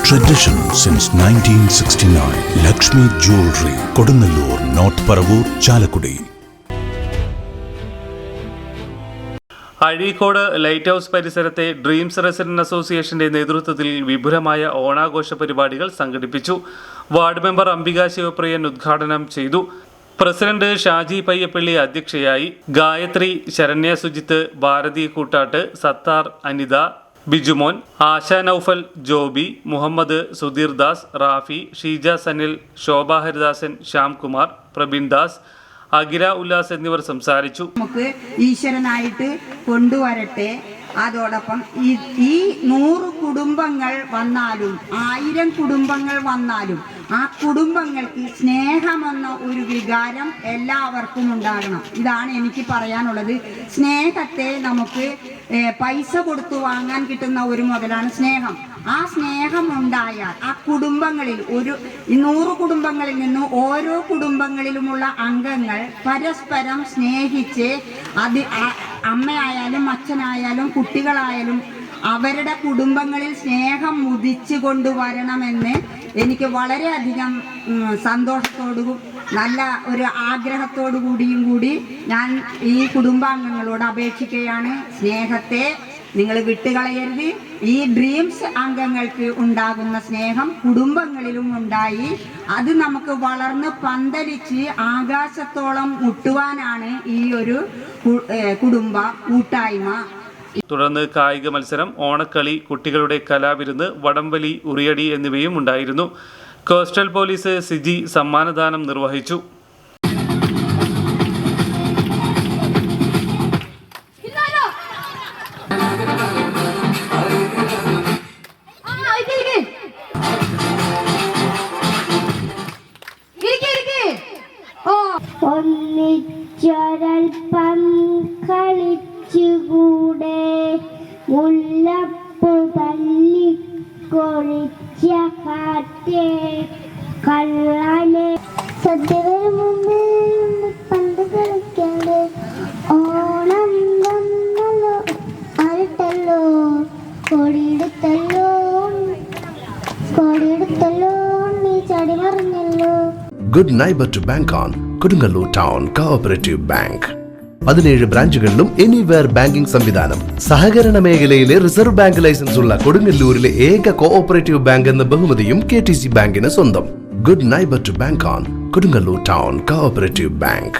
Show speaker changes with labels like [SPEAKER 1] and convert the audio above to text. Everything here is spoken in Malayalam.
[SPEAKER 1] Tradition since 1969. Lakshmi Jewelry, Kodunallur, North Paravur, Chalakudi.
[SPEAKER 2] Azhikode light house പരിസരത്തെ ഡ്രീംസ് റെസിഡന്റ് അസോസിയേഷന്റെ നേതൃത്വത്തിൽ വിപുലമായ ഓണാഘോഷ പരിപാടികൾ സംഘടിപ്പിച്ചു. വാർഡ് മെമ്പർ അംബിക ശിവപ്രിയൻ ഉദ്ഘാടനം ചെയ്തു. പ്രസിഡന്റ് ഷാജി പയ്യപ്പള്ളി അധ്യക്ഷയായി. ഗായത്രി, ശരണ്യ സുജിത്ത്, ഭാരതി കൂട്ടാട്ട്, സത്താർ അനിത, ബിജുമോൻ, ആശ നൌഫൽ, ജോബി, മുഹമ്മദ്, സുധീർ ദാസ്, റാഫി, ഷീജ സനിൽ, ശോഭ ഹരിദാസൻ, ശ്യാംകുമാർ, പ്രബീൺ ദാസ്, അഖില ഉല്ലാസ് എന്നിവർ സംസാരിച്ചു.
[SPEAKER 3] നമുക്ക് ഈശ്വരനായിട്ട് കൊണ്ടുവരട്ടെ. അതോടൊപ്പം ഈ 100 കുടുംബങ്ങൾ വന്നാലും 1000 കുടുംബങ്ങൾ വന്നാലും ആ കുടുംബങ്ങൾക്ക് സ്നേഹമെന്ന ഒരു വികാരം എല്ലാവർക്കും ഉണ്ടാകണം. ഇതാണ് എനിക്ക് പറയാനുള്ളത്. സ്നേഹത്തെ നമുക്ക് പൈസ കൊടുത്തു വാങ്ങാൻ കിട്ടുന്ന ഒരു മുതലാണ് സ്നേഹം. ആ സ്നേഹം ഉണ്ടായാൽ ആ കുടുംബങ്ങളിൽ 100 കുടുംബങ്ങളിൽ നിന്ന് ഓരോ കുടുംബങ്ങളിലുമുള്ള അംഗങ്ങൾ പരസ്പരം സ്നേഹിച്ച് അത് അമ്മയായാലും അച്ഛനായാലും കുട്ടികളായാലും അവരുടെ കുടുംബങ്ങളിൽ സ്നേഹം മുദിച്ചു കൊണ്ടുവരണമെന്ന് എനിക്ക് വളരെയധികം സന്തോഷത്തോടും നല്ല ഒരു ആഗ്രഹത്തോടു കൂടി ഞാൻ ഈ കുടുംബാംഗങ്ങളോട് അപേക്ഷിക്കുകയാണ്. സ്നേഹത്തെ നിങ്ങൾ വിട്ടുകളയരുത്. ഈ ഡ്രീംസ് അംഗങ്ങൾക്ക് ഉണ്ടാകുന്ന സ്നേഹം കുടുംബങ്ങളിലും ഉണ്ടായി അത് നമുക്ക് വളർന്ന് പന്തലിച്ച് ആകാശത്തോളം മുട്ടുവാനാണ് ഈ ഒരു കുടുംബ കൂട്ടായ്മ.
[SPEAKER 2] തുടർന്ന് കായിക മത്സരം, ഓണക്കളി, കുട്ടികളുടെ കലാവിരുന്ന്, വടംവലി, ഉറിയടി എന്നിവയും ഉണ്ടായിരുന്നു. കോസ്റ്റൽ പോലീസ് സിജി സമ്മാനദാനം നിർവഹിച്ചു.
[SPEAKER 4] ഒന്നിച്ചൊരൽപ്പം കളിച്ചുകൂടെ മുല്ലപ്പൂ തല്ലിക്കൊഴിച്ച കാറ്റേ കള്ളനെ സദ്യവരെ മുമ്പ് പണ്ട് കളിക്കാണ്ട് ഓണം വന്നല്ലോ ആയിട്ടല്ലോ കൊടിയെടുത്തല്ലോ നീ ചടി മറിഞ്ഞല്ലോ.
[SPEAKER 5] Good neighbor to bank on. Kodunallur Town Cooperative Bank. 17 ബ്രാഞ്ചുകളിലും എനിവെയർ ബാങ്കിംഗ് സംവിധാനം. സഹകരണ മേഖലയിലെ റിസർവ് ബാങ്ക് ലൈസൻസ് ഉള്ള കൊടുങ്ങല്ലൂരിലെ ഏക കോഓപ്പറേറ്റീവ് ബാങ്ക് എന്ന ബഹുമതിയും KTC ബാങ്കിന് സ്വന്തം. Good neighbor to bank on. Kodunallur Town Cooperative Bank.